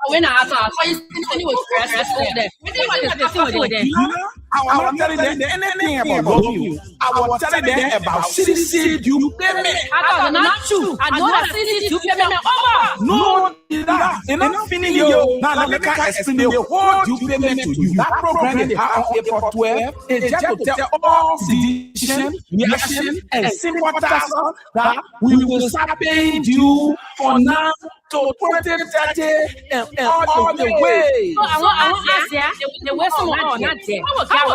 When I thought, why you was stressful there? I was telling them anything about love you. I was telling them about Cdc due payment. I thought not true. I know that Cdc due payment over. No, enough finish you. Now let me explain the whole due payment to you. That program they have on April 12 is just to tell all physicians, reaction, and sympathizers that we will start paying you for now to 2030 and all the way. So I want to ask you, the way someone not there. The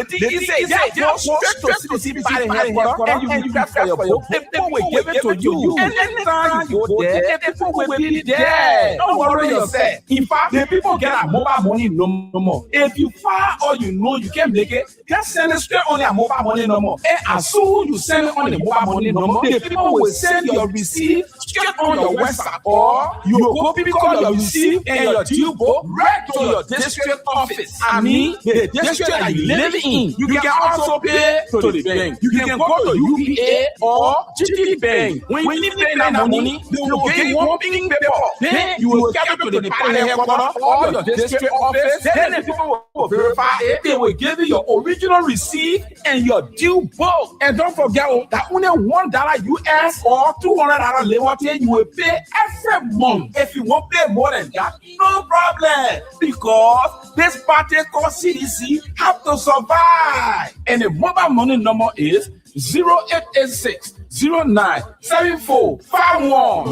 thing is, they go straight to CDC headquarters and you will get for your book. People will give it to you. And anytime you go there, people will be there. Don't worry yourself. In fact, the people get a mobile money no more. If you file or you know you can't make it, just send it straight on your mobile money no more. And as soon you send it on the mobile money no more, the people will send your receipt straight on your website, or you go pick up your receipt and your due go right to your district office. I mean, the district that you live in. You can also pay to the bank. You can go to UPA or GT Bank. When you pay that money, they will give you one pink paper. Then you will carry it to the party headquarters or your district office. Then the people will verify it. They will give you your original receipt and your due book. And don't forget that only $1 US or $200 liberty you will pay every month. If you won't pay more than that, no problem. Because this party called CDC have to survive. And the mobile money number is 0886 097451.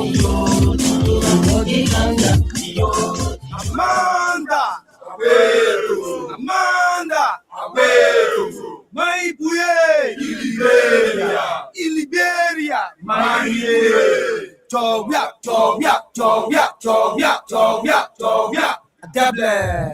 Amanda Aweru, Amanda Aweru, my buye, Iliberia, my Jovia, Double.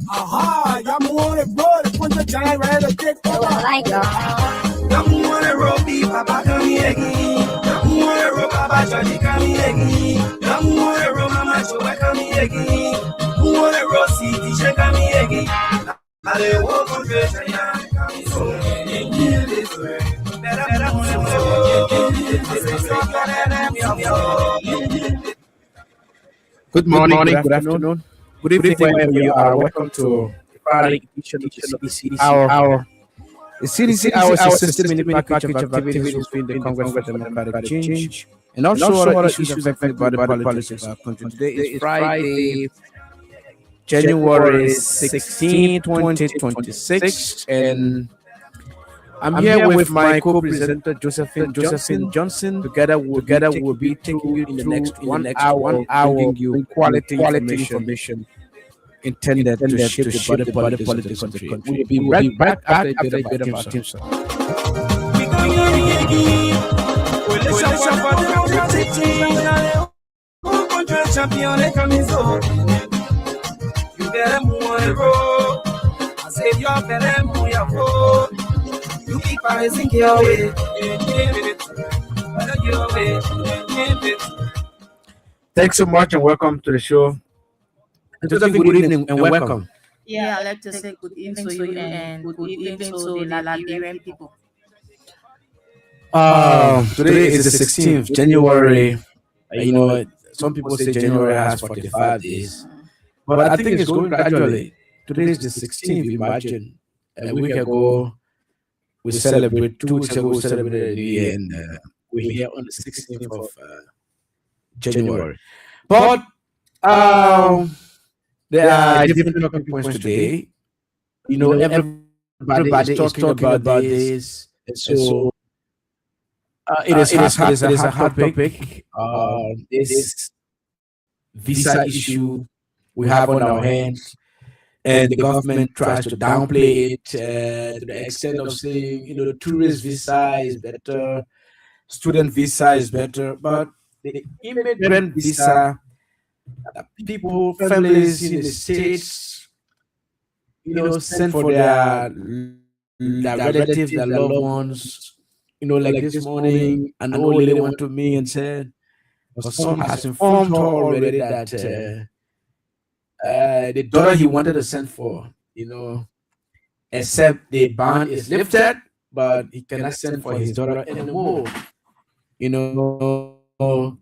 Aha, y'all want it, bro. Put the giant right at the dick. Like Y'all want it, Robbie, Papa, come here again. Y'all want it, Rob, Papa, Johnny, come here again. Y'all want it, Rob, Mama, Joe, come here again. Who want it, Rossi, DJ, come here again. I walk on the giant, come so. Good morning, good afternoon, good evening, wherever you are. Welcome to the Friday edition of the CDC Hour. The CDC Hour is a 60-minute package of activities within the Congress for Democratic Change and also other issues affected by the politics of our country. Today is Friday, January 16, 2026, and I'm here with my co-presenter Josephine Johnson. Together we'll be taking you in the next 1 hour, giving you quality information intended to shape the body politics of the country. We'll be right back after a bit of our team song. You keep rising your way. Thanks so much and welcome to the show. Josephine, good evening and welcome. Yeah, I'd like to say good evening to you and good evening to the Liberian people. Today is the 16th, January. You know, some people say January has 45 days, but I think it's going gradually. Today is the 16th, imagine. A week ago, we celebrated, 2 weeks ago, we celebrated a new year, and we're here on the 16th of January. But there are different talking points today. You know, everybody is talking about this. So it is a hot topic. This visa issue we have on our hands, and the government tries to downplay it to the extent of saying, you know, the tourist visa is better, student visa is better, but the immigrant visa, people, families in the States, you know, send for their relatives, their loved ones. You know, like this morning, an old lady went to me and said, her son has informed her already that the daughter he wanted to send for, you know, except the ban is lifted, but he cannot send for his daughter anymore. you know,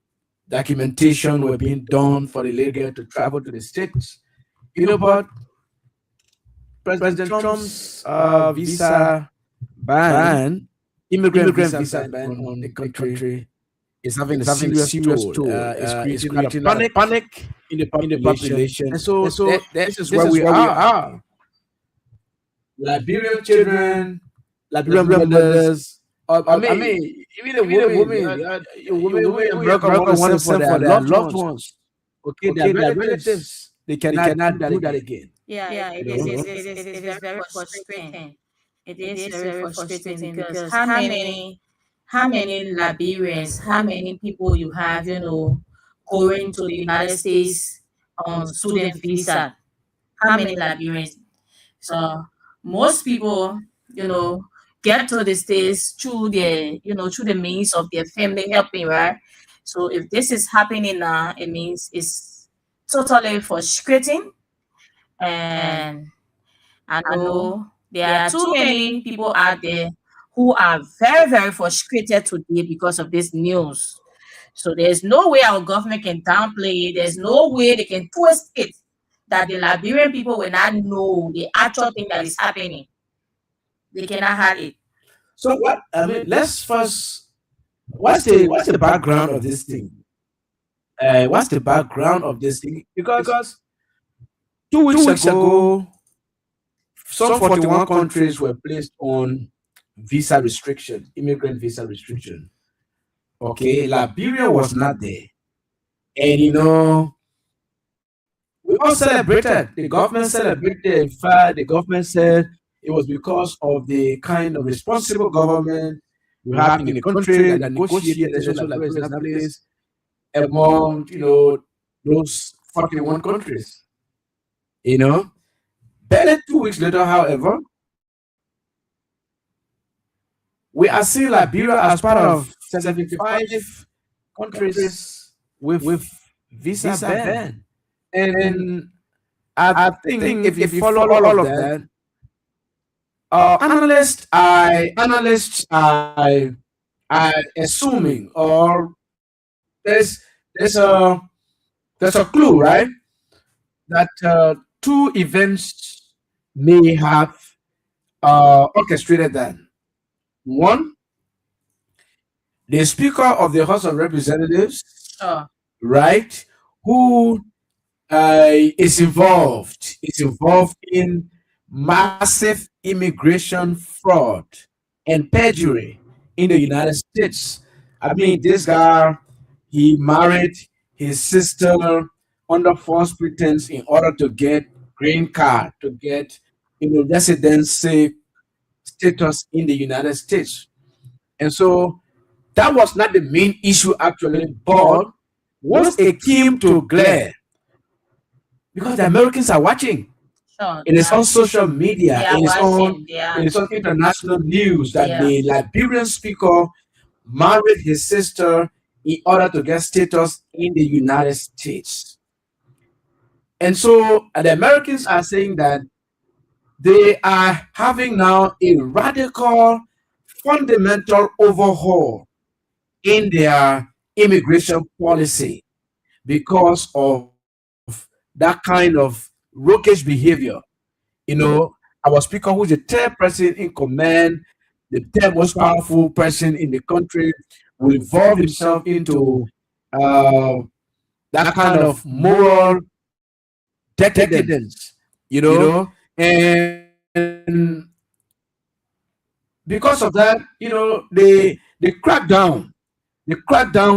documentation were being done for the illegal to travel to the states. But President Trump's visa ban, immigrant visa ban on the country is having a serious toll. It's creating a lot of panic in the population. And so this is where we are. Liberian children, Liberian mothers. I mean, even the women in America want to send for their loved ones. Okay, their relatives. They cannot do that again. Yeah, it is very frustrating. It is very frustrating because how many Liberians, how many people you have, going to the United States on student visa? How many Liberians? So most people, get to the States through the means of their family helping, right? So if this is happening now, it means it's totally frustrating. And I know there are too many people out there who are very, very frustrated today because of this news. So there's no way our government can downplay it. There's no way they can twist it that the Liberian people will not know the actual thing that is happening. They cannot hide it. So what? I mean, let's first. What's the background of this thing? What's the background of this thing? Because 2 weeks ago, some 41 countries were placed on visa restriction, immigrant visa restriction. Okay, Liberia was not there. And we all celebrated. The government celebrated. In fact, the government said it was because of the kind of responsible government we have in the country that negotiated the Liberia is not placed among those 41 countries. Barely 2 weeks later, however, we are seeing Liberia as part of 75 countries with visa ban. And I think if you follow all of that, analysts are assuming, or there's a clue, right? That two events may have orchestrated that. One, the Speaker of the House of Representatives, Oh, right, who is involved in massive immigration fraud and perjury in the United States. I mean, this guy, he married his sister under false pretense in order to get green card, to get residency status in the United States. And so that was not the main issue actually, but once it came to glare, because the Americans are watching. sure. It is on social media. They are It is watching. They are. international news that Yeah. the Liberian speaker married his sister in order to get status in the United States. And so the Americans are saying that they are having now a radical, fundamental overhaul in their immigration policy because of that kind of roguish behavior. Our speaker, who's the third person in command, the third most powerful person in the country, will involve himself into uh, that kind of moral decadence, and because of that, they crack down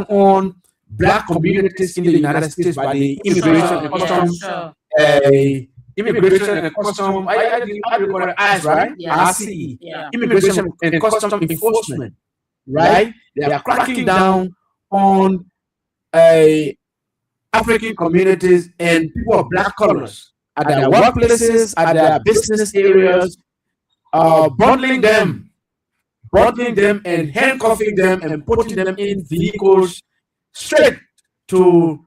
on black communities in the United States by the immigration and Sure. Yeah. custom Sure. immigration and custom, how do you call it? ICE, right? Yeah. RCE, Yeah. immigration and custom enforcement, right? They are cracking down on uh, African communities and people of black colors at their workplaces, at their business areas, bundling them and handcuffing them and putting them in vehicles straight to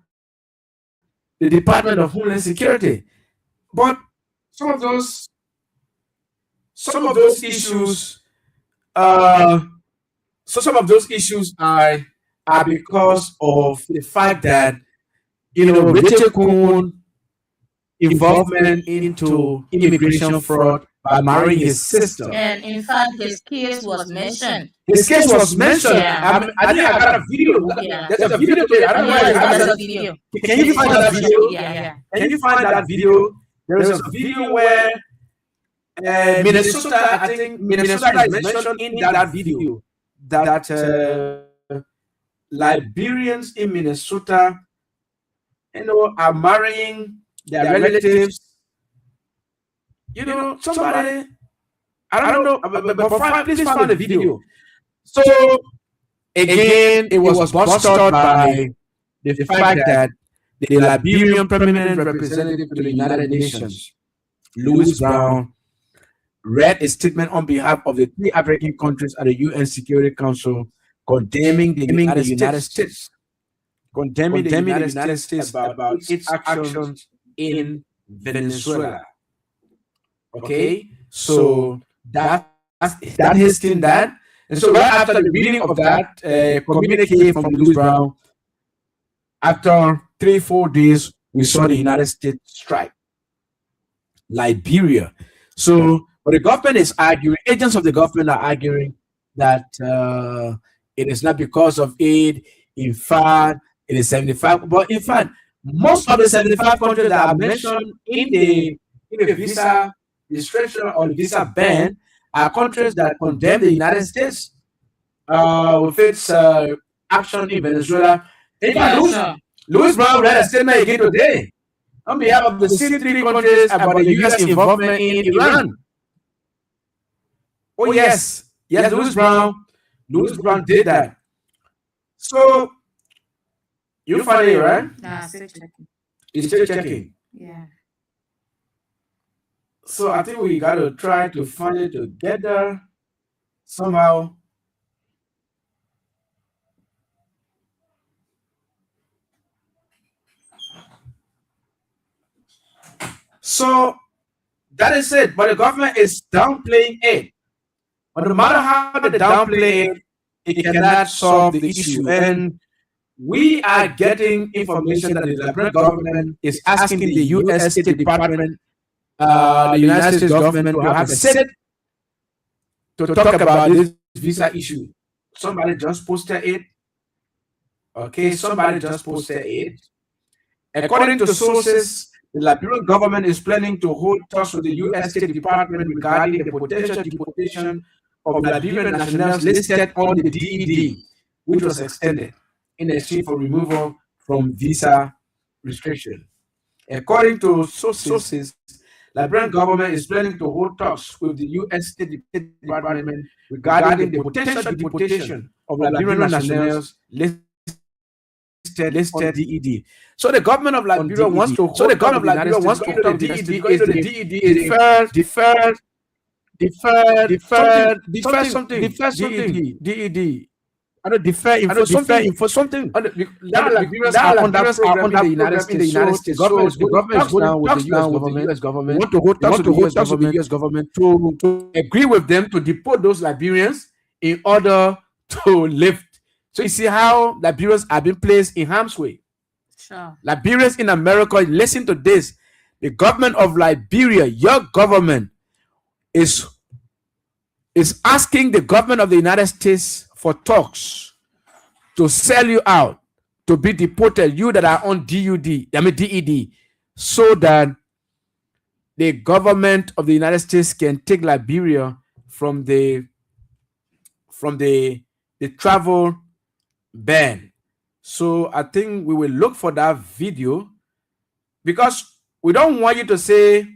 the Department of Homeland Security. But some of those some of those issues uh some of those issues are because of the fact that Rachel Kuhn involvement into immigration fraud by marrying his sister. And in fact, his case was mentioned. His case was mentioned. Yeah. I think I got a video. Yeah. There's a video to it. I don't know where Yeah, it there's is. a video. Can you find that video? Yeah. Can you find that video? There is a video where Minnesota, I think Minnesota is mentioned in that video that Liberians in Minnesota, are marrying their relatives. Somebody, I don't know, but please find the video. So again, it was busted by the fact that the Liberian permanent representative to the United Nations, Louis Brown, read a statement on behalf of the 3 African countries at the UN Security Council condemning the United States. Condemning the United States about its actions in Venezuela. Okay, so that's hasting that. And so right after the reading of that communique from Louis Brown, after 3-4 days, we saw the United States strike Liberia. So, but the government is arguing, agents of the government are arguing that it is not because of aid. In fact, it is 75. But in fact, most of the 75 countries that are mentioned in the visa restriction or the visa ban are countries that condemn the United States with its action in Venezuela. In fact, Louis Brown read a statement again today on behalf of the C3 countries about the U.S. involvement in Iran. Oh yes, Louis Brown did that. So you find it, right? Nah, still checking. It's still checking. Yeah. So I think we got to try to find it together somehow. So that is it. But the government is downplaying it. But no matter how they downplay it, it cannot solve the issue. And we are getting information that the Liberian government is asking the U.S. State Department, the United States government, to have a sit to talk about this visa issue. Somebody just posted it. Okay, somebody just posted it. According to sources, the Liberian government is planning to hold talks with the U.S. State Department regarding the potential deportation of Liberian nationals listed on the DED, which was extended in exchange for removal from visa restriction. According to sources, the Liberian government is planning to hold talks with the U.S. State Department regarding the potential deportation of Liberian nationals listed DED. So the government of Liberia wants to. So the government of Liberia wants to talk DED because the DED is defer something. DED. I don't defer for something. Liberians are under the United States. The government is going with the U.S. government. Want to hold talks with the U.S. government to agree with them to deport those Liberians in order to lift. So you see how Liberians have been placed in harm's way. Sure. Liberians in America, listen to this. The government of Liberia, your government, is asking the government of the United States for talks to sell you out, to be deported, you that are on DED, so that the government of the United States can take Liberia from the travel ban. So I think we will look for that video because we don't want you to say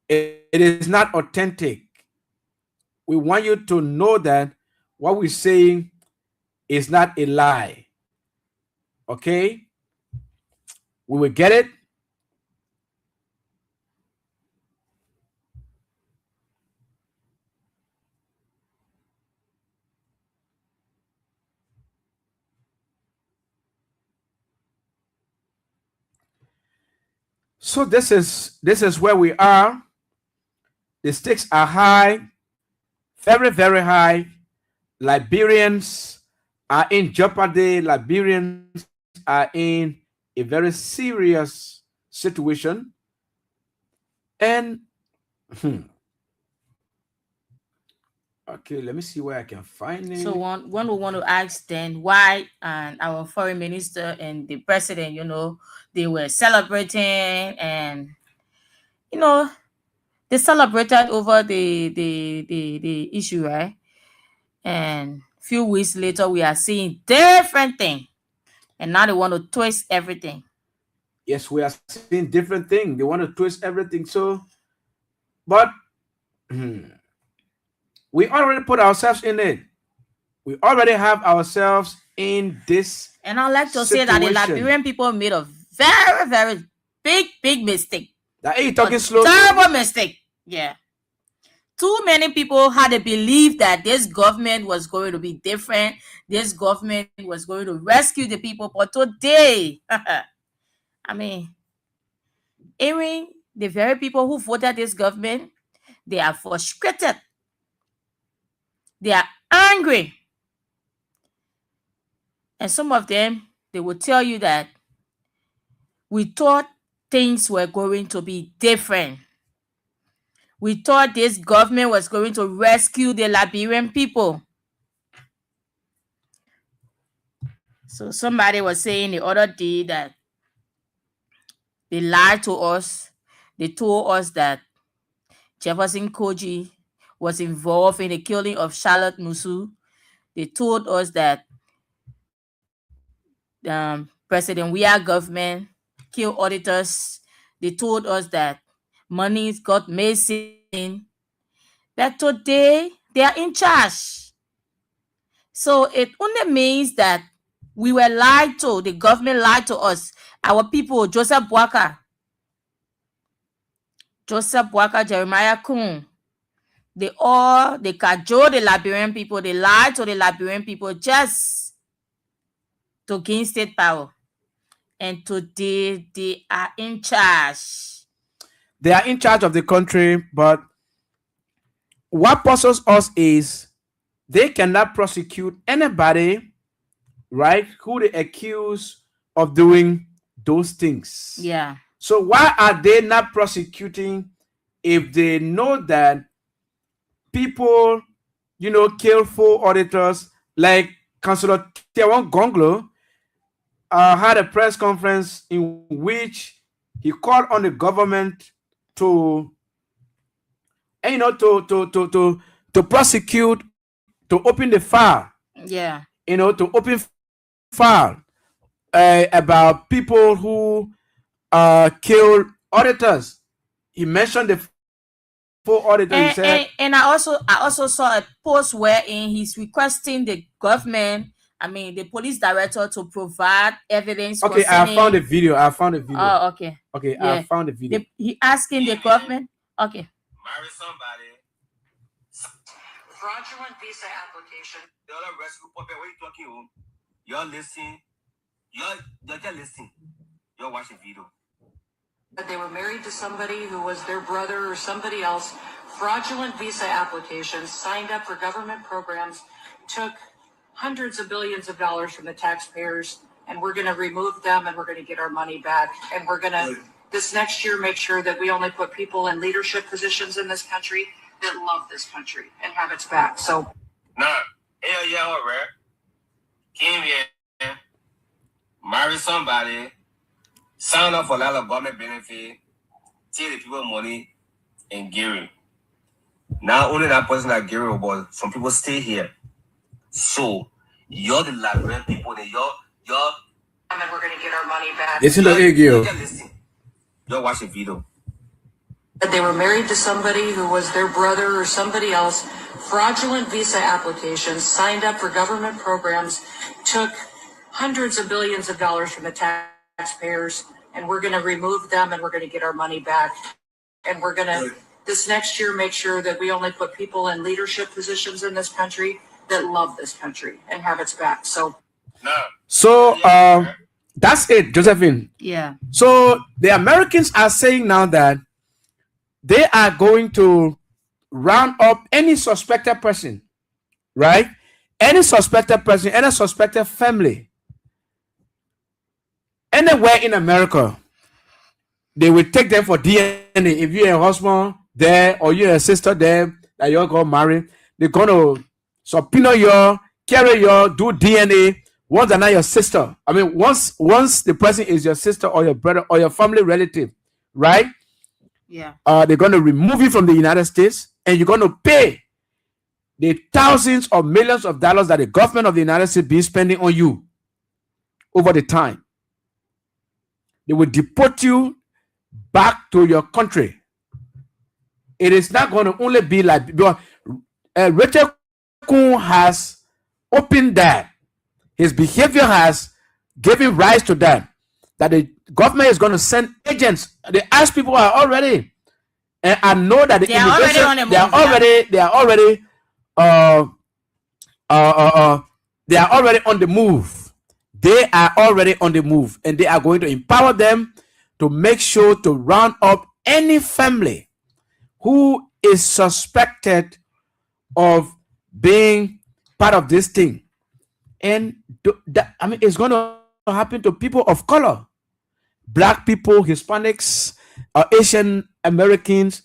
it is not authentic. We want you to know that what we're saying is not a lie. Okay? We will get it. So this is where we are. The stakes are high, very, very high. Liberians are in jeopardy. Liberians are in a very serious situation. And okay, let me see where I can find it. So when we want to ask then why and our foreign minister and the president, they were celebrating, and they celebrated over the issue, right? And few weeks later we are seeing different thing, and now they want to twist everything. Yes, we are seeing different things. They want to twist everything. So, but we already put ourselves in it. We already have ourselves in this. And I like to say that the Liberian people made a very, very big mistake. That you talking slow? Terrible mistake. Yeah. Too many people had a belief that this government was going to be different. This government was going to rescue the people. But today, I mean, even the very people who voted this government, they are frustrated. They are angry. And some of them, they will tell you that we thought things were going to be different. We thought this government was going to rescue the Liberian people. So somebody was saying the other day that they lied to us. They told us that Jefferson Koji was involved in the killing of Charlotte Musu. They told us that President Weah government killed auditors. They told us that monies got missing. That today they are in charge. So it only means that we were lied to. The government lied to us. Our people, Joseph Boaka, Jeremiah Kuhn, they cajoled the Liberian people. They lied to the Liberian people just to gain state power. And today they are in charge. They are in charge of the country, but what puzzles us is they cannot prosecute anybody, right, who they accuse of doing those things. Yeah. So why are they not prosecuting if they know that people, kill full auditors? Like Councillor Tiawan Gonglo had a press conference in which he called on the government to prosecute, to open the file. Yeah. To open file about people who killed auditors. He mentioned the full auditor. And I also saw a post wherein he's requesting the government, the police director, to provide evidence. Okay, I found a video. Oh, okay. Okay, yeah. I found the video. He asking the government. Okay. Marry somebody. Fraudulent visa application. The other rescue puppet, what you talking about? Y'all listen. Y'all just listen. Y'all watch the video. But they were married to somebody who was their brother or somebody else. Fraudulent visa applications, signed up for government programs, took hundreds of billions of dollars from the taxpayers, and we're going to remove them and we're going to get our money back. And we're going to, this next year, make sure that we only put people in leadership positions in this country that love this country and have its back. So, came here, marry somebody, sign up for a lot of government benefit, take the people money, and give. Now only that person that give, but some people stay here. So you're the Liberian people, and you're, and then we're gonna get our money back. Listen to Egio. You'll watch the video. But they were married to somebody who was their brother or somebody else. Fraudulent visa applications, signed up for government programs, took hundreds of billions of dollars from the taxpayers, and we're going to remove them and we're going to get our money back. And we're going to, this next year, make sure that we only put people in leadership positions in this country that love this country and have its back. So that's it, Josephine. Yeah. So the Americans are saying now that they are going to round up any suspected person, right? any suspected person, any suspected family, anywhere in America, they will take them for DNA. If you're a husband there or you're a sister there that you're going to marry, they're going to subpoena you, carry you, do DNA. Once they're not your sister, I mean, once the person is your sister or your brother or your family relative, right? Yeah. They're going to remove you from the United States, and you're going to pay the thousands or millions of dollars that the government of the United States be spending on you over the time. They will deport you back to your country. It is not going to only be like Richard Kuhn has opened that. His behavior has given rise to that. That the government is going to send agents. The ICE people are already, and I know that they are already on the move. They are already on the move. They are already on the move, and they are going to empower them to make sure to round up any family who is suspected of being part of this thing. And I mean, it's going to happen to people of color, Black people, Hispanics, Asian Americans,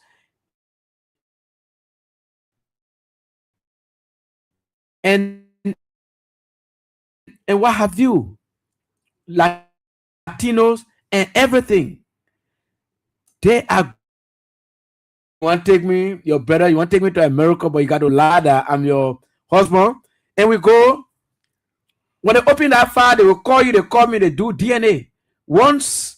and what have you, Latinos and everything. They are. You want to take me, your brother? You want to take me to America, but you got to lie that I'm your husband, and we go. When they open that file, they will call you. They call me. They do DNA. Once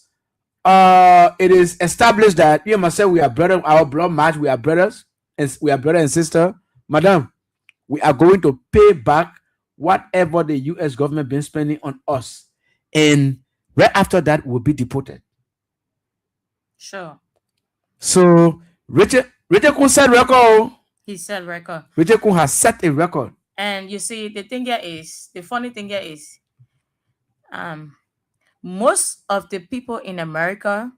it is established that you and myself, we are brother, our blood match, we are brothers, and we are brother and sister, madam, we are going to pay back whatever the U.S. government been spending on us, and right after that, we'll be deported. Sure. So Richard Kuhn set record. He set record. Richard Kuhn has set a record. And you see, the funny thing here is, most of the people in America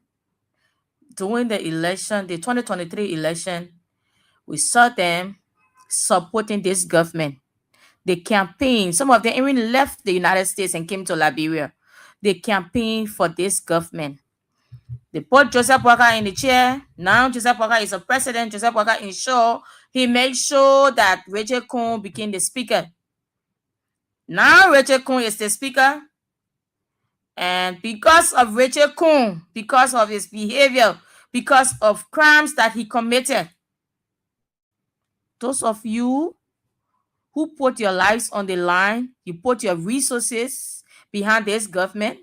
during the election, the 2023 election, we saw them supporting this government. They campaigned. Some of them even left the United States and came to Liberia. They campaigned for this government. They put Joseph Walker in the chair. Now Joseph Walker is a president. Joseph Walker he made sure that Richard Kuhn became the speaker. Now Richard Kuhn is the speaker. And because of Richard Kuhn, because of his behavior, because of crimes that he committed, those of you who put your lives on the line, you put your resources behind this government,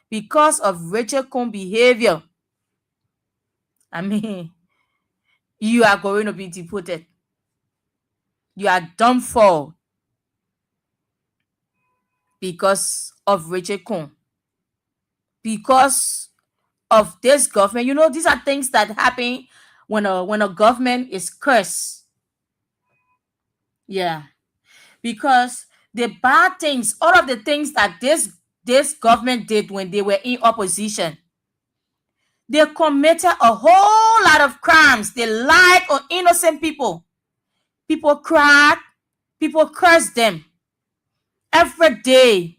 because of Richard Kuhn's behavior, I mean, you are going to be deported. You are done for because of Richard Kuhn. Because of this government. You know, these are things that happen when a government is cursed. Yeah. Because the bad things, all of the things that this government did when they were in opposition, they committed a whole lot of crimes. They lied on innocent people. People cried. People cursed them every day.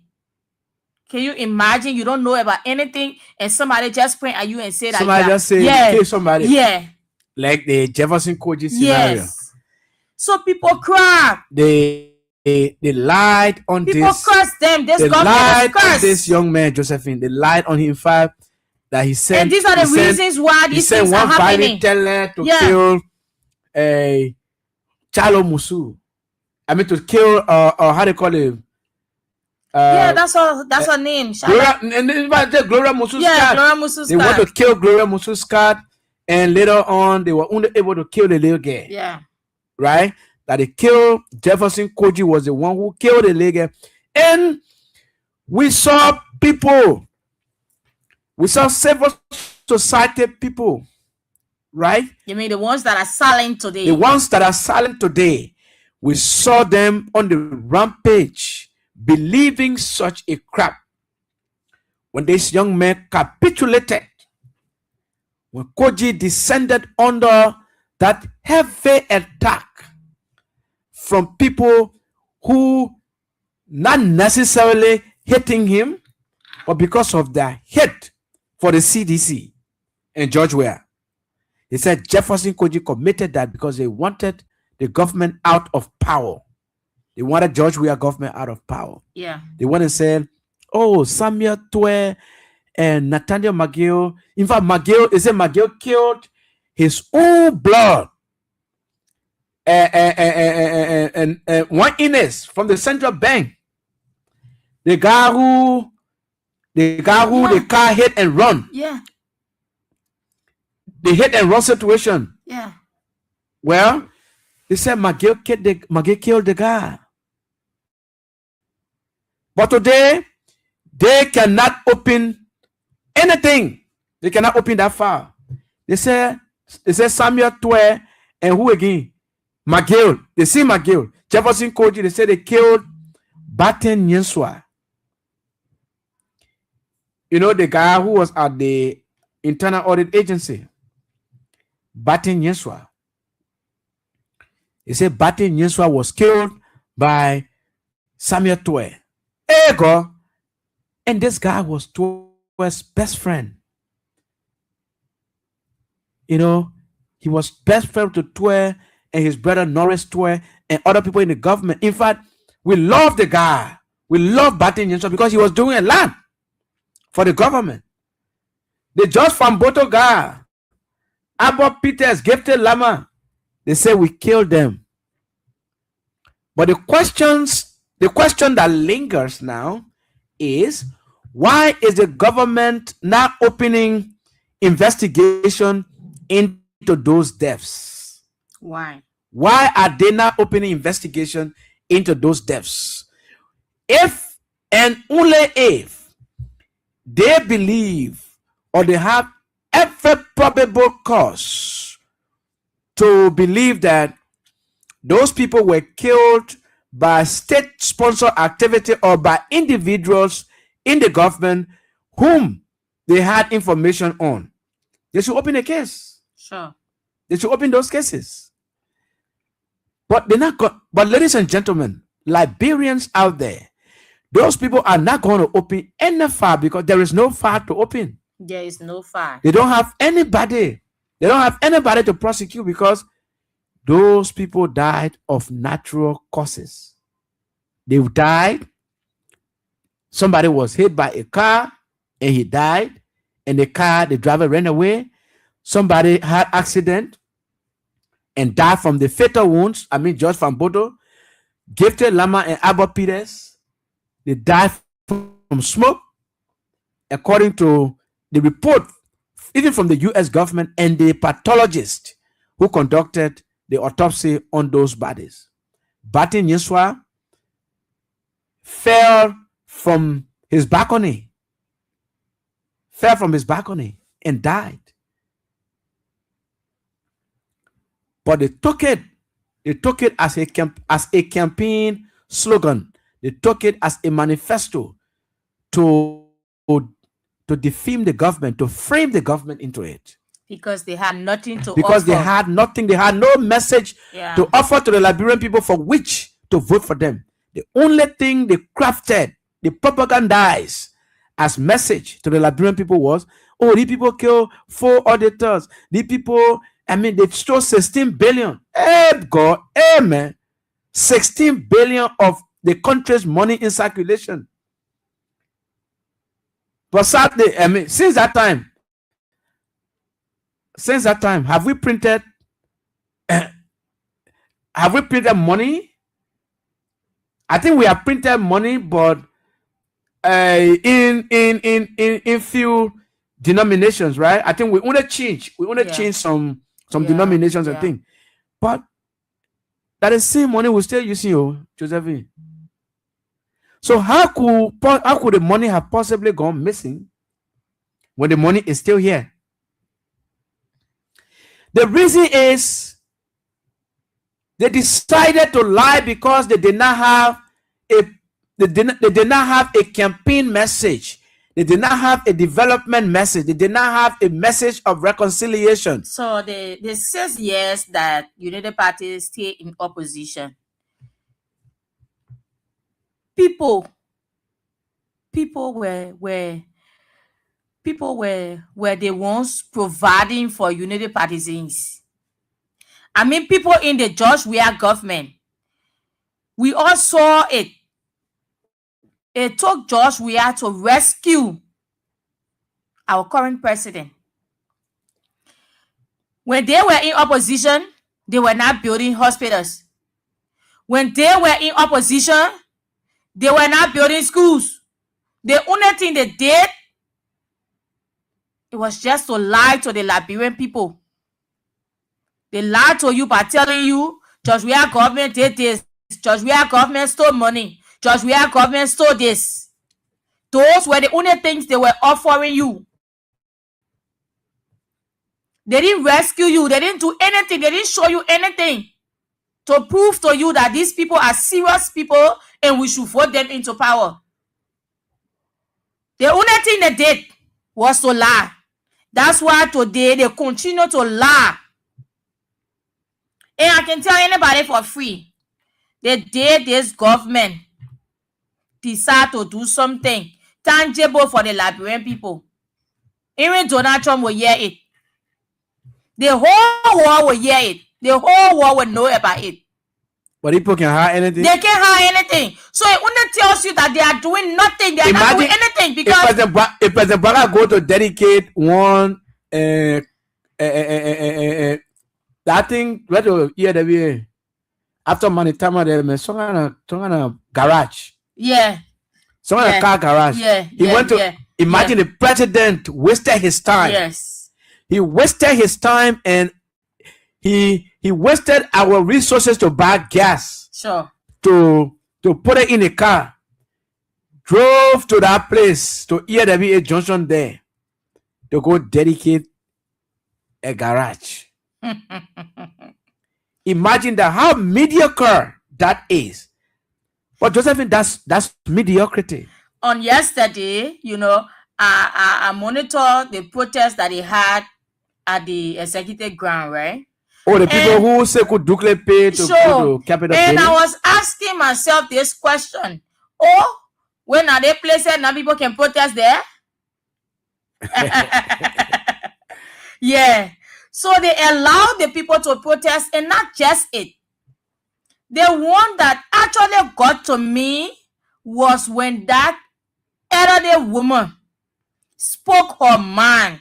Can you imagine? You don't know about anything, and somebody just point at you and say that somebody just say, yeah, kill somebody. Yeah. Like the Jefferson Koji scenario. Yes. So people cried. They lied on people this. People cursed them. This they government lied cursed on this young man, Josephine. They lied on him. In fact, that he sent. And these are the reasons why these things are happening. He sent one violent teller to kill a Chalo Musu. I mean, to kill how do you call him? Yeah, that's her name. Gloria Musu's cat. Gloria Musu's They want to kill Gloria Musu's cat, and later on, they were only able to kill the little girl. Yeah. Right? That they killed Jefferson Koji was the one who killed the little girl. And we saw people, we saw civil society people, right? You mean the ones that are silent today? The ones that are silent today. We saw them on the rampage, believing such a crap. When this young man capitulated, when Koji descended under that heavy attack from people who not necessarily hating him, but because of their hate for the CDC and George Weah. He said Jefferson Koji committed that because they wanted the government out of power. They wanted George Weah government out of power. Yeah. They went and said, oh, Samuel Twe and Nathaniel McGill. In fact, McGill killed his own blood and one Innes from the central bank. The guy who the car hit and run. Yeah. The hit and run situation. Yeah. Well, they said McGill killed the guy. But today, they cannot open anything. They cannot open that file. They say Samuel Twe and who again? McGill. They see McGill. Jefferson Koji, they say they killed Batten Nyenswa. You know, the guy who was at the Internal Audit Agency. Batten Nyenswa. They say Batten Nyenswa was killed by Samuel Twe. Ego. And this guy was Twe's best friend. You know, he was best friend to Twe and his brother Norris Twe and other people in the government. In fact, we love the guy. We love Batten Nyenswa because he was doing a lot for the government. The George Famboto guy, Abbott Peters, Gifted Lama, they say we killed them. But the question that lingers now is, why is the government not opening investigation into those deaths? Why? Why are they not opening investigation into those deaths? If and only if they believe or they have every probable cause to believe that those people were killed by state-sponsored activity or by individuals in the government whom they had information on, they should open a case. Sure. They should open those cases. But they're not but ladies and gentlemen, Liberians out there, those people are not going to open any file because there is no file to open. There is no file. They don't have anybody. They don't have anybody to prosecute because those people died of natural causes. They died. Somebody was hit by a car and he died. And the driver ran away. Somebody had accident and died from the fatal wounds. I mean, George Famboto, Gifted Lama and Abbott Peters, they died from smoke, according to the report, even from the U.S. government and the pathologist who conducted the autopsy on those bodies. Batten Nyenswa fell from his balcony and died. But they took it as a campaign slogan. They took it as a manifesto to defame the government, to frame the government into it. Because they had nothing to because offer. they had nothing, they had no message to offer to the Liberian people for which to vote for them. The only thing they crafted, they propagandized as message to the Liberian people was, oh, these people kill 4 auditors. These people, they stole 16 billion. Hey, God, hey, man. 16 billion of the country's money in circulation. But sadly, since that time, have we printed money? I think we have printed money, but in few denominations, right? I think we only change some denominations and things. But that is same money we're still using, Josephine. So how could the money have possibly gone missing when the money is still here? The reason is they decided to lie because they did not have a campaign message. They did not have a development message. They did not have a message of reconciliation. So they 6 years that United Party stay in opposition. people were the ones providing for unity partisans. I mean, people in the George Weah government. We all saw it. It took George Weah to rescue our current president. When they were in opposition, they were not building hospitals. When they were in opposition, they were not building schools. The only thing they did, it was just to lie to the Liberian people. They lied to you by telling you, George Weah government did this. George Weah government stole money. George Weah government stole this. Those were the only things they were offering you. They didn't rescue you. They didn't do anything. They didn't show you anything to prove to you that these people are serious people and we should vote them into power. The only thing they did was to lie. That's why today they continue to lie. And I can tell anybody for free, the day this government decide to do something tangible for the Liberian people, even Donald Trump will hear it. The whole world will hear it. The whole world will know about it. But people can hire anything. They can't hire anything. So it only tells you that they are doing nothing. They are not doing anything because if President Barack go to dedicate one that thing where to hear the after Manitama there, some kind of garage. Yeah. Some kind of car garage. Yeah. He went to imagine the president wasted his time. Yes. He wasted his time and he wasted our resources to buy gas. Sure. To put it in a car. Drove to that place to EWA Junction there to go dedicate a garage. Imagine that how mediocre that is. But Josephine, that's mediocrity. On yesterday, I monitored the protest that they had at the executive ground, right? Oh, the people who say could Duke pay to go to Capitol. And I was asking myself this question. Oh, when are they places now people can protest there? Yeah. So they allowed the people to protest, and not just it. The one that actually got to me was when that elderly woman spoke her mind.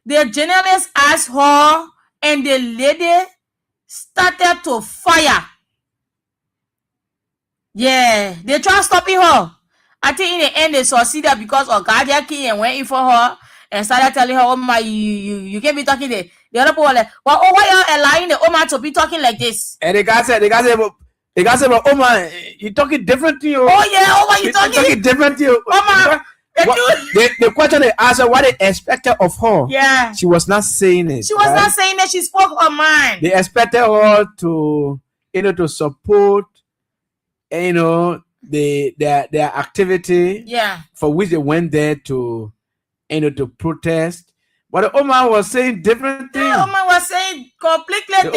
The journalist asked her, and the lady started to fire. Yeah, they tried stopping her. I think in the end they succeeded because of Guardian King and went in for her and started telling her, "Oh my, you can't be talking there." The other people were like, "Well, oh, why you allowing the Oma to be talking like this?" And the guy said, "But Oma, you talking different to you." Oh yeah, Oma, you talking different to you. Oma. The question they asked her what they expected of her. Yeah. She was not saying it. She was not saying that. She spoke her mind. They expected her to, to support, their activity. Yeah. For which they went there to, to protest. But the Oma was saying different things. The Oma was saying completely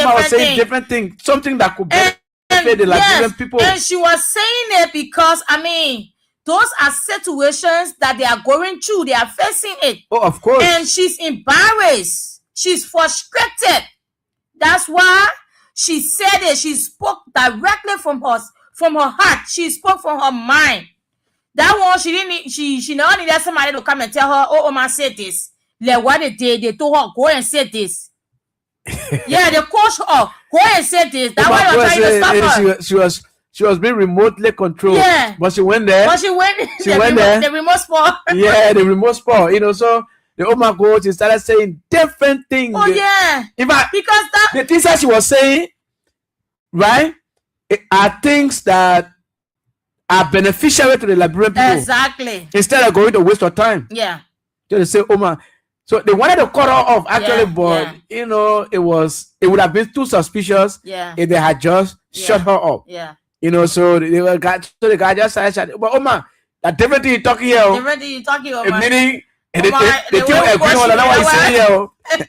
different things. Something that could benefit the Liberian people. And she was saying it because, those are situations that they are going through. They are facing it. Oh, of course. And she's embarrassed. She's frustrated. That's why she said it. She spoke directly from her heart. She spoke from her mind. That one, she not needed somebody to come and tell her, "Oh, Oma said this." Like what they did, they told her, "Go and say this." Yeah, they coached her. Go and say this. That's why you're trying to stop her. She was being remotely controlled. Yeah. But she went there. She went there. The remote spot. Yeah, the remote spot. So the Oma goes, she started saying different things. Oh, yeah. In fact, because the things that she was saying, right, are things that are beneficial to the Liberian people. Exactly. Instead of going to waste of time. Yeah. Just say, Oma. So they wanted to cut her off, actually, but it would have been too suspicious if they had just shut her up. Yeah. So the guy just started, "But Oma, that different thing you talking here." Different thing you talking, Oma. Meaning, they still agree on what you say here. And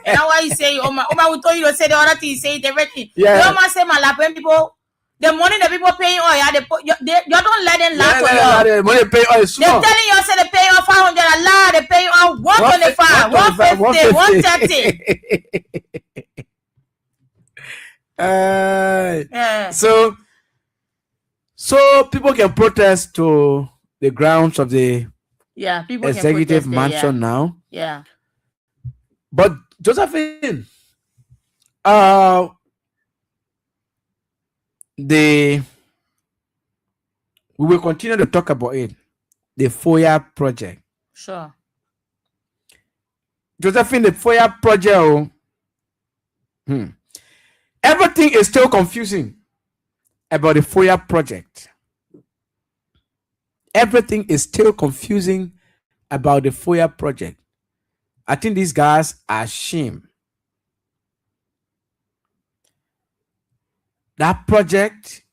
now why you say, Oma, we told you to say the other thing, you say different thing. Yeah. The Oma say, my Liberian people, The money the people paying oil, you don't let them laugh for you. The money pay oil small. They're telling you say they pay on 500 a lot, they pay on 125, 150, 130. So people can protest to the grounds of the people executive mansion now. Yeah. But Josephine, we will continue to talk about it. The FOIA project. Sure. Josephine, the FOIA project. Everything is still confusing about the FOIA project. Everything is still confusing about the FOIA project. I think these guys are ashamed. That project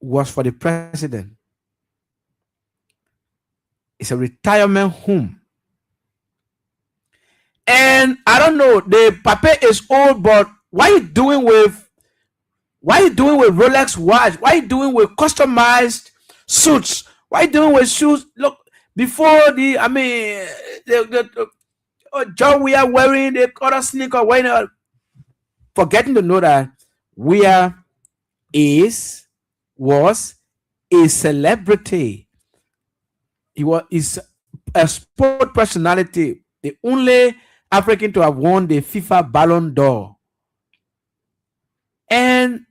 was for the president. It's a retirement home. And I don't know, the papa is old, but what are you doing with Rolex watch? What are you doing with customized suits? What are you doing with shoes? Look, before the job we are wearing, the other sneaker, forgetting to know that was a celebrity. Is a sport personality, the only African to have won the FIFA Ballon d'Or. And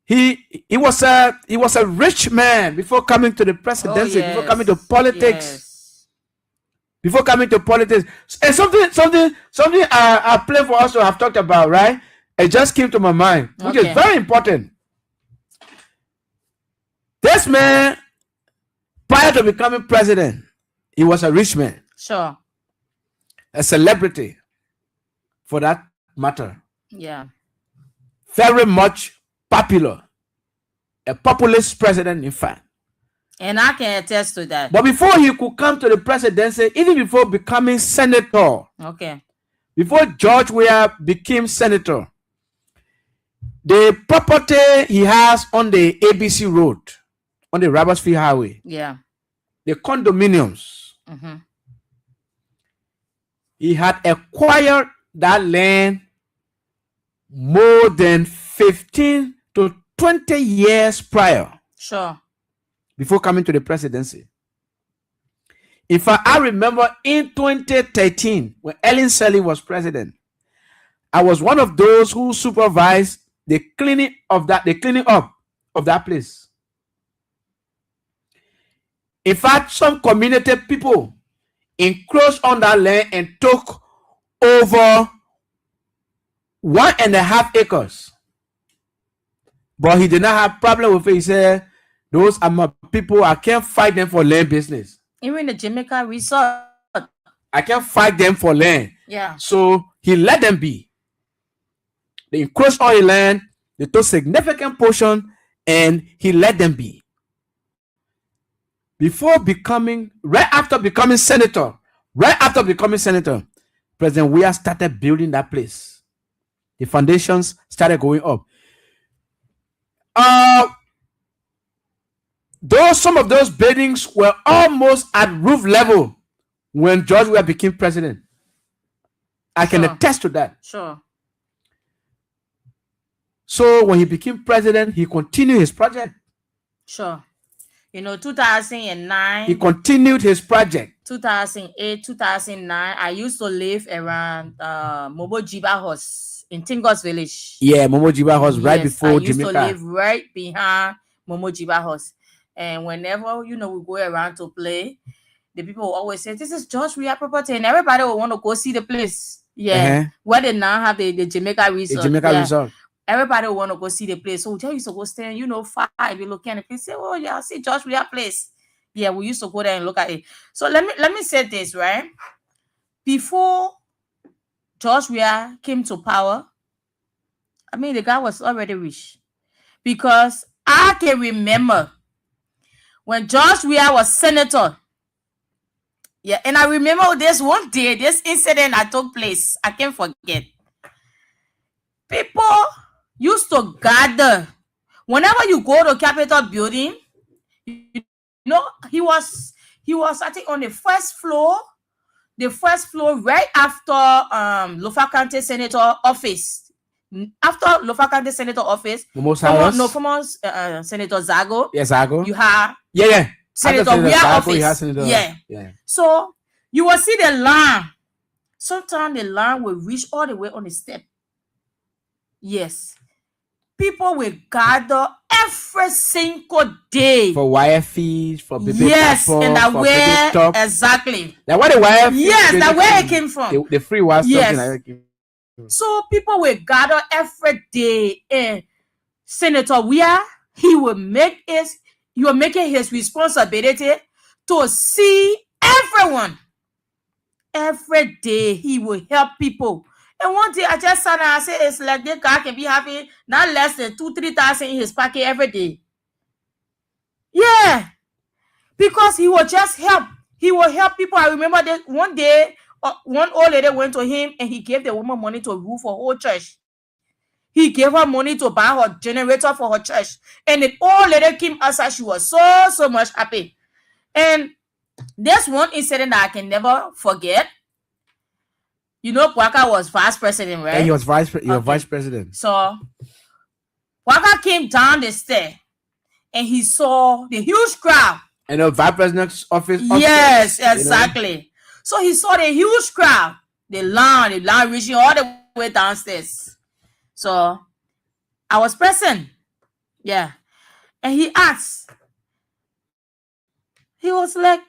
he was a rich man before coming to the presidency, before coming to politics. Before coming to politics. And something I planned for us to have talked about, right? It just came to my mind, which is very important. This man, prior to becoming president, he was a rich man. Sure. A celebrity, for that matter. Yeah. Very much popular. A populist president, in fact. And I can attest to that. But before he could come to the presidency, even before becoming senator, before George Weah became senator, the property he has on the ABC Road, on the Robertsfield Highway, the condominiums, he had acquired that land more than 15 to 20 years prior. Sure. Before coming to the presidency. In fact, I remember in 2013, when Ellen Sally was president, I was one of those who supervised the cleaning up of that place. In fact, some community people encroached on that land and took over 1.5 acres. But he did not have problem with it. He said, those are my people. I can't fight them for land business. Even the Jamaica resort, I can't fight them for land. Yeah. So he let them be. They encroached on his land. They took significant portion, and he let them be. Right after becoming senator, President Weah started building that place. The foundations started going up. Some of those buildings were almost at roof level when George Weah became president. I can attest to that. Sure. So when he became president, he continued his project. Sure. 2009. He continued his project. 2008, 2009. I used to live around Momojiba House in Tingos Village. Yeah, Momojiba House, right before Jamaica. I used to live right behind Momojiba House. And whenever, we go around to play, the people will always say, this is George Weah property. And everybody will want to go see the place. Yeah. Where they now have the Jamaica Resort. The Jamaica Resort. Everybody will want to go see the place. So we used to go stand, far and be looking at the place. Say, oh, yeah, I see George Weah place. Yeah, we used to go there and look at it. So let me say this, right? Before George Weah came to power, the guy was already rich. Because I can remember when George Weah was senator. Yeah, and I remember this one day, this incident that took place. I can't forget. People used to gather. Whenever you go to Capitol building, you know, he was I think on the first floor right after Lofa County Senator office. After Lofa County Senator office, former Senator Zago. Yes, Zago. You have Senator Weir office. You have Senator, yeah. So you will see the line. Sometimes the line will reach all the way on the step. Yes. People will gather every single day for wire fees, for baby and that where exactly. That where the wire fees, that where it came from. The free wire stuff. So people will gather every day, and Senator Weir, he will make his responsibility to see everyone. Every day he will help people. And one day I just sat down and said, it's like this guy can be having not less than 2,000-3,000 in his pocket every day. Yeah. Because he will just help. He will help people. I remember that one day, one old lady went to him and he gave the woman money to roof her whole church. He gave her money to buy her generator for her church. And the old lady came outside. She was so much happy. And there's one incident that I can never forget. You know, Pwaka was vice president, right? Yeah, he was vice president. So, Pwaka came down the stair and he saw the huge crowd. And the vice president's office. Yes, exactly. You know? So he saw the huge crowd. The line reaching all the way downstairs. So, I was present. Yeah. And he asked. He was like,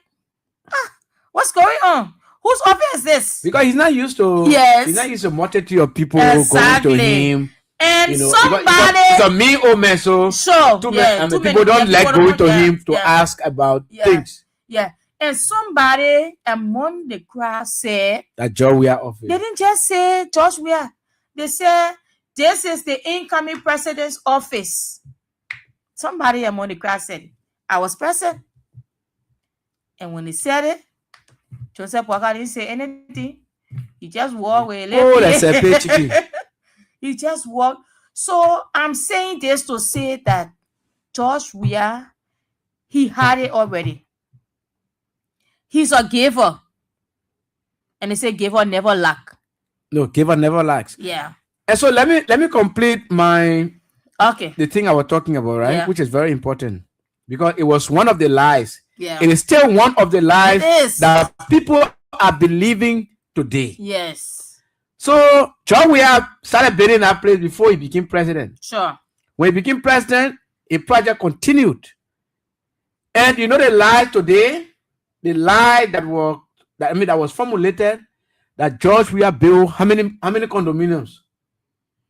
what's going on? Whose office is this? Because he's not used to. Yes. He's not used to multitude of people going to him. And you know, somebody. It's a mean old man, so sure. People don't like going to him to ask about things. Yeah. And somebody among the crowd said that George Weir office. They didn't just say George Weir. They said this is the incoming president's office. Somebody among the crowd said it. I was present. And when they said it, Joseph Pwaka didn't say anything. He just walked away. Oh, that's a page. He just walked. So I'm saying this to say that George Weir, he had it already. He's a giver. And they say giver never lack. No, giver never lacks. Yeah. And so let me complete the thing I was talking about, right? Yeah. Which is very important. Because it was one of the lies. Yeah. It is still one of the lies that people are believing today. Yes. So George Weir started building that place before he became president. Sure. When he became president, a project continued. And you know the lie today, the lie that was formulated that George Weir built how many condominiums?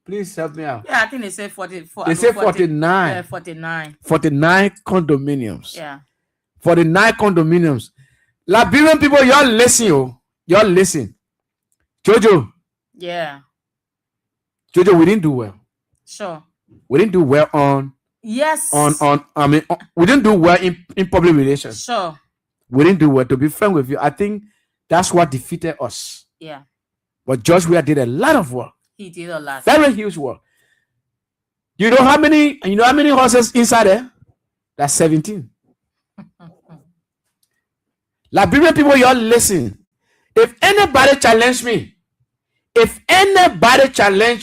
Please help me out. Yeah, I think they said 44. They say 49. Yeah, 49. 49 condominiums. Yeah. 49 condominiums. Liberian people, y'all listen, Y'all listen. Jojo. Yeah. Jojo, we didn't do well. Sure. We didn't do well on. Yes. We didn't do well in public relations. Sure. We didn't do well. To be frank with you, I think that's what defeated us. Yeah. But George Weir did a lot of work. He did a lot. Very huge work. You know how many horses inside there? That's 17. Liberian people, y'all listen. If anybody challenge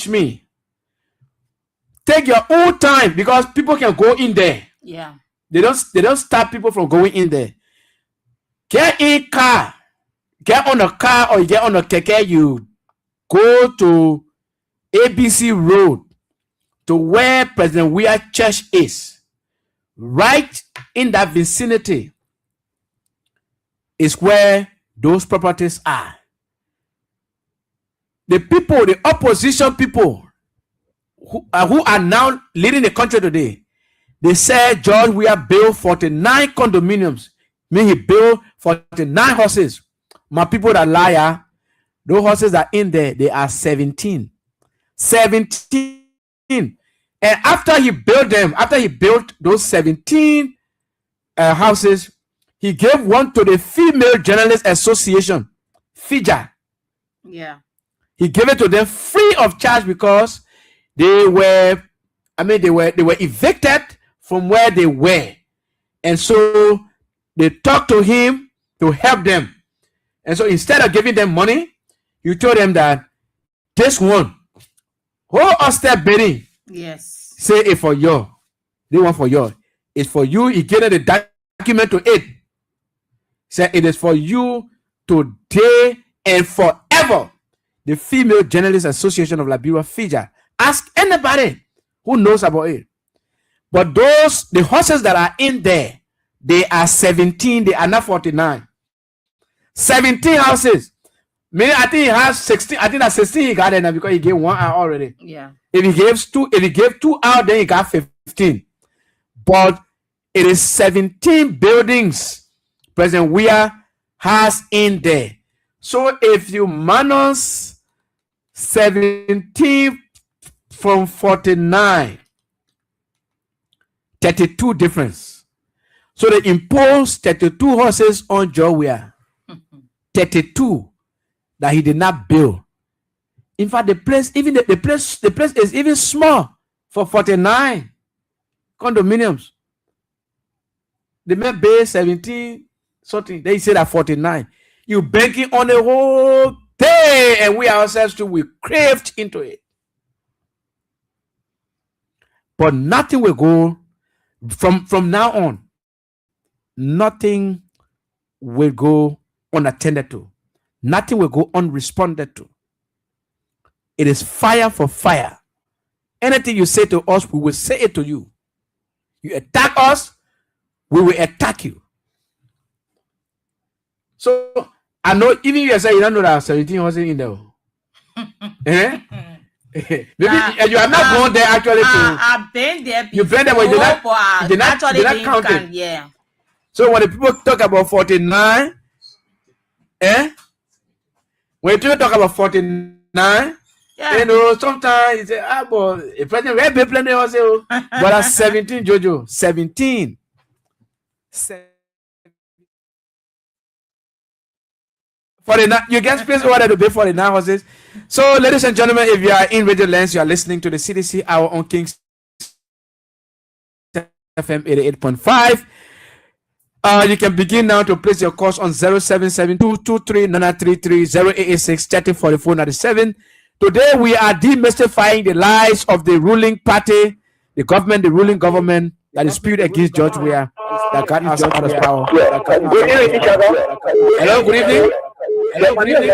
me, take your own time because people can go in there. Yeah. They don't stop people from going in there. Get in car. Get on a car or you get on a keke, you go to ABC Road to where President Weir Church is. Right in that vicinity is where those properties are. The opposition people who are now leading the country today, they said George Weir built 49 condominiums. Mean he built 49 horses. My people that liar, those horses are in there. They are 17. 17. And after he built those 17 houses, he gave one to the Female Journalists Association, FIJA. Yeah. He gave it to them free of charge because they were evicted from where they were. And so they talked to him to help them. And so instead of giving them money, you told them that this one, whole austere bidding, Yes. say it for you. They want for you. It's for you. He gave them the document to it. Say it is for you today and forever. The Female Journalists Association of Liberia, FIJA. Ask anybody who knows about it. But the horses that are in there, they are 17. They are not 49. 17 houses. Meaning, I think he has 16. I think that's 16 he got in there because he gave 1 out already. Yeah. If he gave 2 out, then he got 15. But it is 17 buildings President Weah has in there. So if you minus 17 from 49, 32 difference. So they imposed 32 horses on Joe Weah. 32 that he did not build. In fact, the place is even small for 49 condominiums. They may pay 17 something. They say that 49. You banking on the whole day, and we ourselves too, we craved into it. But nothing will go from now on. Nothing will go unattended to. Nothing will go unresponded to. It is fire for fire. Anything you say to us, we will say it to you. You attack us, we will attack you. So I know even you say you don't know that 17 horses in there. Maybe you are not going there actually. I've been there. You've been there, but you did not count it. Yeah. So when the people talk about 49, when people talk about 49, Yeah. you know, sometimes you say, but a president will be plenty also. But that's 17, Jojo. 17. 49. You get space order to pay 49 horses. So, ladies and gentlemen, if you are in Radio Lens, you are listening to the CDC Hour on Kings FM 88.5. You can begin now to place your calls on 0772-23-933-0886-3044-97. Today we are demystifying the lies of the ruling party, the ruling government that is spewed against George Weah, that got us out of power. Hello, good evening. Hello, good evening.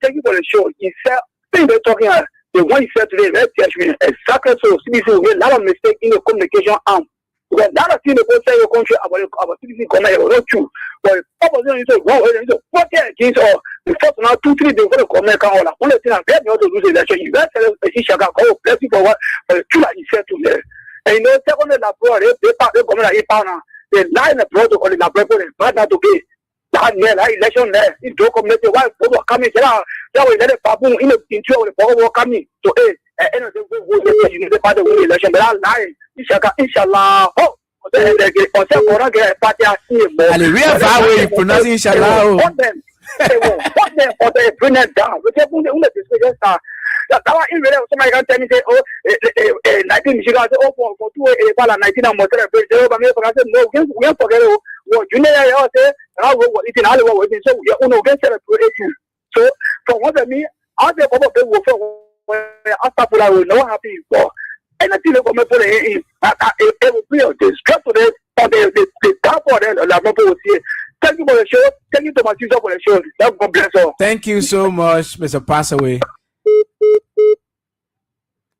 Thank you for the show. He said, they're talking about the one he said today, exactly so. CDC will get a lot of mistakes in the communication arm. Because that is the both side of the country about CDC comment was not true. But opposition is one way, it's what against all the first now 2-3 days for the comment all that. Only thing I'm very to lose the election. You guys tell us Ishaka go bless you for what true that he said today. And you know, second the labor, they part the government a pound now. They lie in the protocol in the protocol and bad not to be. That election there, it don't come let the white people coming there. That was let the baboon in the interior of the power coming. So and you know the party win election, but I lie. Inshallah. Oh, And the real vow way you pronounce inshallah. Put them for the bring it down. We just want to discuss that. That in reality, somebody can tell me say, 19 Michigan, oh, for 2 19 and more. But I said no, we have forget what junior say. Now what it in all what we so we are no against the issue. So from what I mean, I say about the work after I will not happy for anything that come for it will be a disgrace to them or the top for them. Thank you for the show. Thank you to my sister for the show. God bless you. Thank you so much, Mr. Passaway.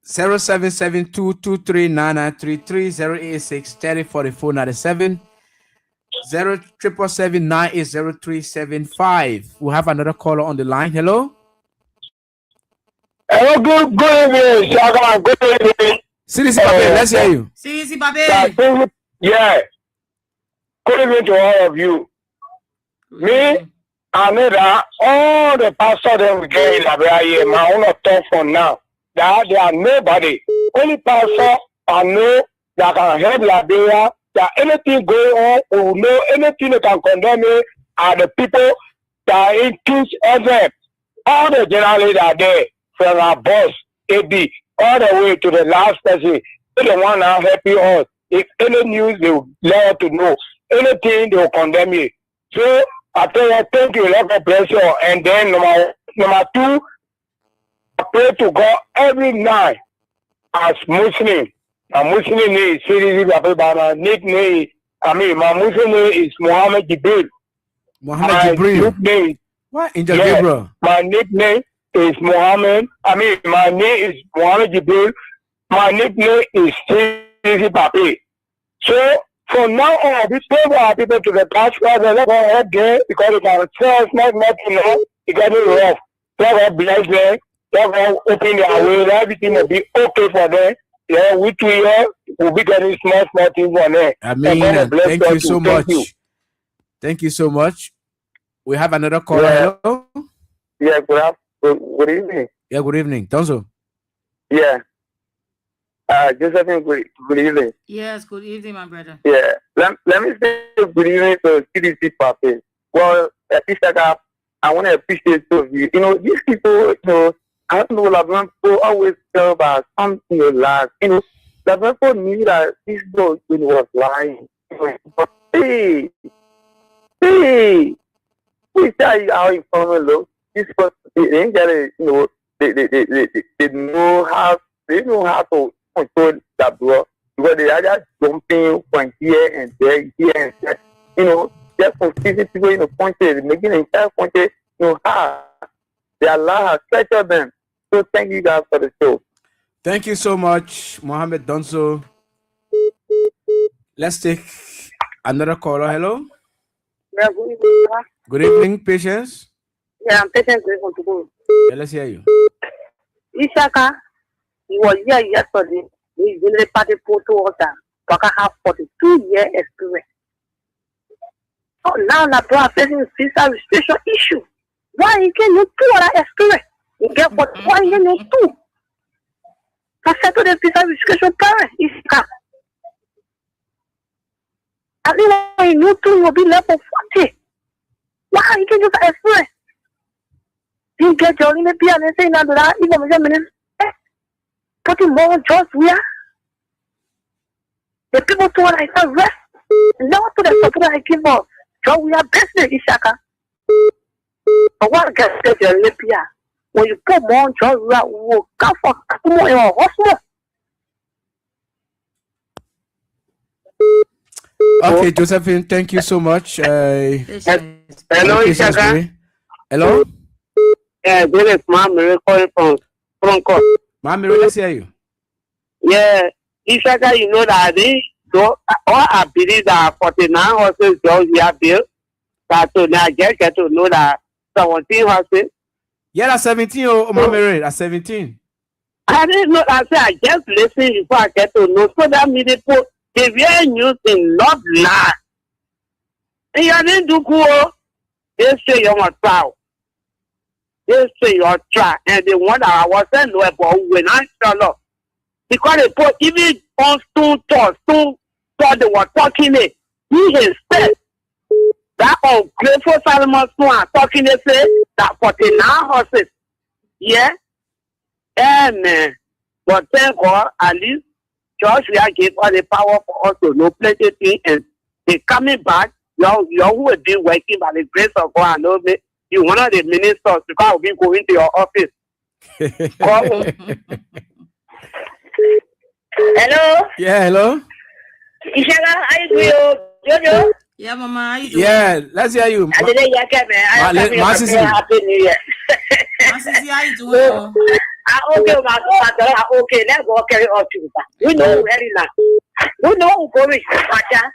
0772-239933-086-3044-97 07779800375. We have another caller on the line. Hello. Hello, good evening. Good evening. CDC Babe, let's hear you. CDC Babe. Yeah. Good evening to all of you. Me, I know that all the pastors that we get in Liberia, my own talk for now, that there are nobody. Only pastor I know that can help Liberia, that anything going on, who know anything that can condemn me, are the people that includes FM. All the journalists are there, from our boss, AB, all the way to the last person. They're the one now helping us. If any news, they will let us to know. Anything, they will condemn you. So, I tell you, thank you, Lord, God bless you. And then, number two, I pray to God every night as Muslim. My Muslim name is Cdc Hour nickname. My Muslim name is Muhammad Jibril. Muhammad Jibril. What? Angel Gabriel. My nickname is Muhammad. My name is Muhammad Jibril. My nickname is Cdc Papi. So, from now on, we pray for our people to the gospel. They're not going to help them because they can say it's not nothing now. It got it rough. God bless them. God open their way. Everything will be okay for them. Yeah, we 2 years will be getting small things for them. Amen. Thank you so much. Thank you so much. We have another caller. Yeah. Hello. Yeah, good evening. Yeah, good evening. Donzo. Yeah. Josephine, good evening. Yes, good evening, my brother. Yeah. Let me say good evening to CDC Papi. Well, I want to appreciate you. You know, these people, I don't know, like, people always tell about something you like. You know, the people knew that this dog was lying. But hey, we tell you how informal look. This person, they ain't got it, they know how to control that bro. Because they are just jumping from here and there. Just confusing people in the country, making the entire country hard. Their Allah has treasured them. So thank you guys for the show. Thank you so much, Mohammed Donso. Let's take another caller. Hello. Yeah, good evening, sir. Good evening, Patience. Yeah, I'm Patience. Yeah, let's hear you. Ishaka, he was here yesterday. He's in the party photo order. Baka have 42-year experience. So now the bro facing visa restriction issue. Why you can use 2 other experience? You get what? Why you can use 2? I said to the visa restriction parent, Ishaka. At least when you know 2, you'll be level 40. Why you can use that experience? You get your limit and say now that even a minute. Putting more jobs where the people to what I said rest. Now to the support I give up. So we are business, Ishaka. But what gets your lip here? When you put more jobs, we will come for more in our hospital. Okay, Josephine, thank you so much. Hello, Ishaka. Hello? Yeah, this is Mama calling from court. Mami, let's hear you. Yeah, Ishaka, you know that all I believe that 49 horses just here built. That to now get to know that 17 horses. Yeah, that's 17, Mami, that's 17. I didn't know that. I just listen before I get to know. So that means they were used in love land. And you didn't do cool. They say you're a child. They say you're try, and they want I wasn't no about when I shall up. Because they put even on two thought they were talking it. He instead that ungrateful Solomon Swan talking they say that 49 horses. Yeah. Amen. But thank God at least George we are gave all the power for us to know plenty things and they coming back. You who have been working by the grace of God and know me. You one of the ministers because I'll be going to your office. Hello? Yeah, hello? Ishaka, how you doing? Jojo? Yeah, Mama, how you doing? Yeah, let's hear you. I didn't hear you. Happy New Year. Masisi, how you doing? Okay, let's go carry on to that. We know very now. We know who going to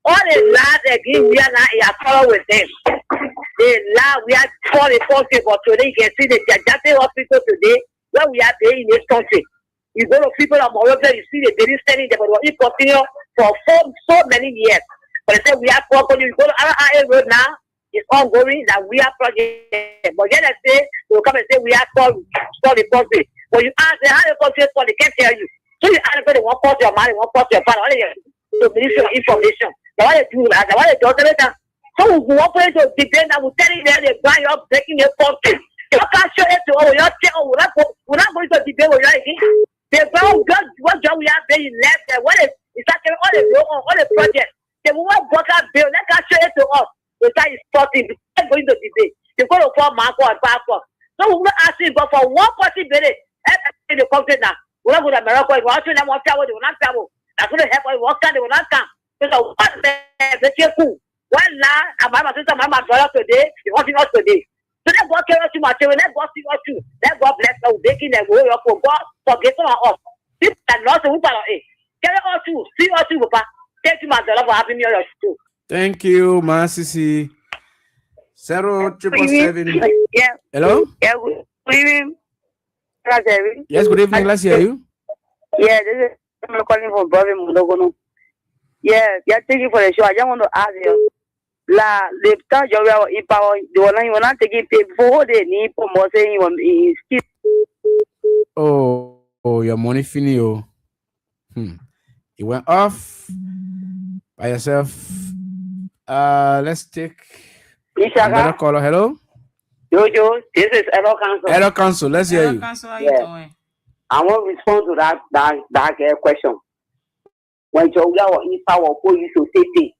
all the lads again, we are not follow with them. The lad we are for the country, but today you can see the Jajate hospital today, where we are there in this country. You go to people of Morocco, you see the daily standing there, but we continue for so many years. But they say we are properly, you go to RIA road now, it's ongoing that we are project. But then I say, they will come and say we are for the country. But you ask them how the country is for, they can't tell you. So you ask them, they won't cost your money, won't cost your father, to ministry of information. The one they do, the one they do, So we want to debate and we're telling them they buy up, breaking their country. You can't show it to all your tell. We're not going to debate with you again. They found what job we have there left and what is actually all the road all the projects. They will not work out bill. Let us show it to us. The time is starting. We're not going to debate. They're going to form Marco and Passport. So we're not asking but for one person minute in the country now. We're not going to America. We're not them one travel, they will not travel. That's going to help us work out, they will not come. So what the cool. Well now, my sister, my brother today, you're watching us today. So let God carry us to material, let God see us too. Let God bless us, making them way up for God, forget on us. This and not who are it. Carry us too, see us too, Papa. Thank you, my brother, for having me on your show. Thank you, Masisi. 0777. Yeah. Hello? Yeah, good evening. Yes, good evening. Let's hear you. Yeah, this is I'm calling from Bobby Mudogono. Yeah, thank you for the show. I just want to ask you. The time you are in power, the one you not taking pay before they need for more saying you skip. Oh, your money finio. It went off by yourself. Let's take another caller. Hello? Jojo, this is Error Council. Error Council, let's hear you. Council, how you doing? I want to respond to that question. When you are in power, you should take it.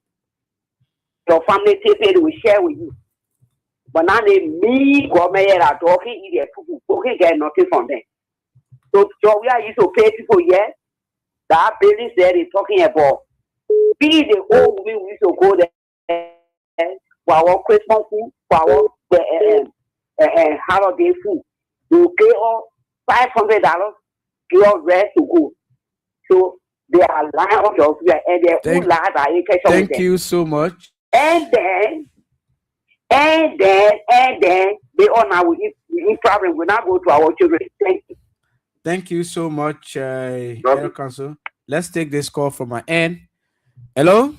Your family take it, we share with you. But now they me go mayor are talking, either people get nothing from them. So we are used to pay people here. That building there is talking about. Be the old women we used to go there for our Christmas food, for our holiday food. You pay all $500, give all rest to go. So they are lying on your feet and they're all lying. Thank you so much. And then they all now we problem will not go to our children. Thank you. Thank you so much, Error Council. Let's take this call from my end. Hello?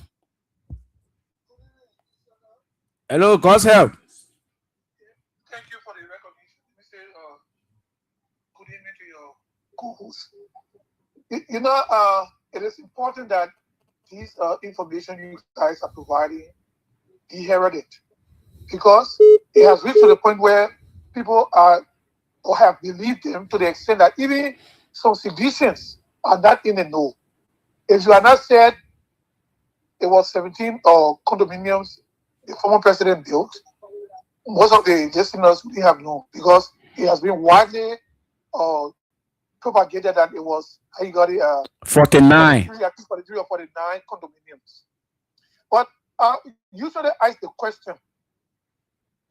Hello, God's help. Thank you for the recognition. Mr. Good evening to your co-host. It is important that these information you guys are providing be heralded, because it has reached to the point where people are or have believed them to the extent that even some citizens are not in the know. If you are not said it was 17 condominiums the former president built, most of the listeners would have known, because it has been widely propagated that it was 49. 43 or 49 condominiums. But usually ask the question,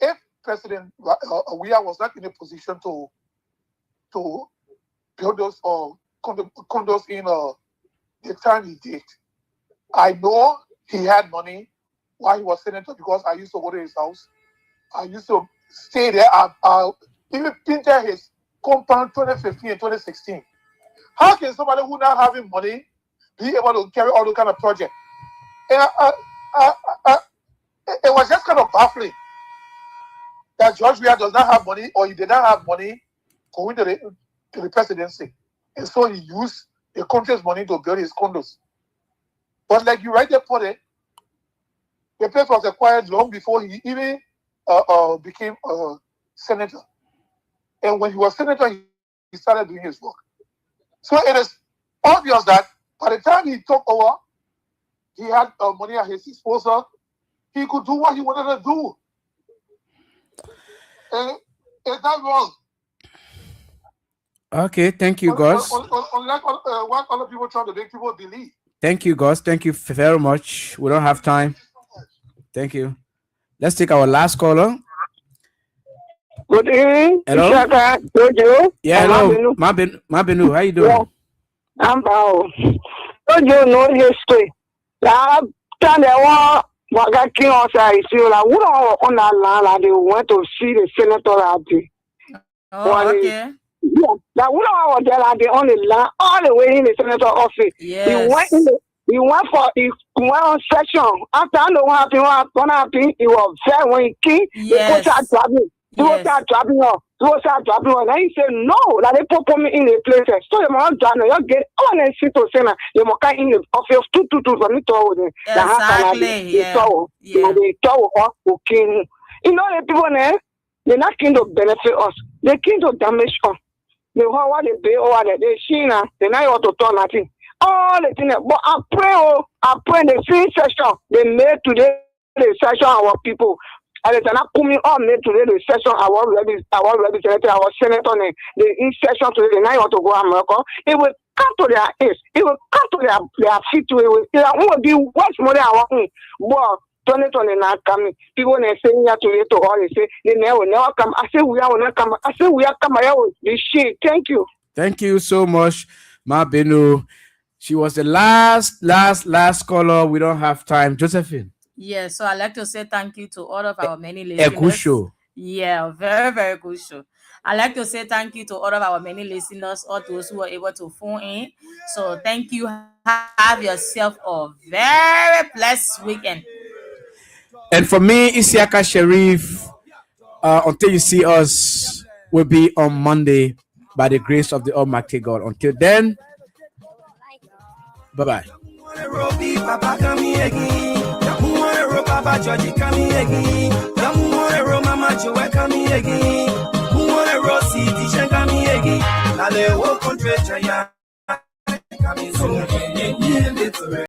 if President Awia was not in a position to build those condos in the time he did, I know he had money while he was senator, because I used to go to his house. I used to stay there. I even painted his compound 2015 and 2016. How can somebody who not having money be able to carry all those kind of projects? And it was just kind of baffling that George Weah does not have money, or he did not have money going to the presidency. And so he used the country's money to build his condos. But like you rightly put it, the place was acquired long before he even became a senator. And when he was senator, he started doing his work. So it is obvious that by the time he took over, he had money at his disposal. He could do what he wanted to do. And it's not wrong. Okay, thank you, Gus. Unlike what other people try to make people believe. Thank you, Gus. Thank you very much. We don't have time. Thank you. Let's take our last caller. Good evening. Hello. Jojo. Yeah, hello. Mabinu, how you doing? Yeah. I'm Bao. Jojo know history. Last time they were working outside, so like we don't on that land, like they went to see the senator out there. Oh, okay. Yeah, like we don't want there, like they on the land all the way in the senator office. Yes. He went on session. After I know what happened, he was there when he came. Yes. You will start dropping on. Now you say no, like they put me in a place. So you must you get on and see to say you must in the office two for me to exactly. They talk king. You know the people there, they're not king to benefit us. They're king to damage us. They want what they pay over there. They see now, they now want to turn nothing. All the things, but I pray the free session they made today the session our people. And it's not coming on made today the session our representative, our senator, the in session today, they now want to go America. It will come to their ears, it will come to their feet, it will be much more than our own. But turn it on the not coming. People are saying here today to all they say they never come. I say we are not come. I say we are come. I will be shit. Thank you. Thank you so much, Ma Benu. She was the last caller. We don't have time. Josephine. Yeah, so I'd like to say thank you to all of our many listeners. A good show. Yeah, very, very good show. I'd like to say thank you to all of our many listeners, all those who were able to phone in. So thank you. Have yourself a very blessed weekend. And for me, Isiaka Sharif, until you see us, will be on Monday by the grace of the Almighty God. Until then, bye-bye. Papa Georgie coming again. Mama Joe coming again. Who want a Rossi teacher coming again? Now they walk on treasure. Coming soon.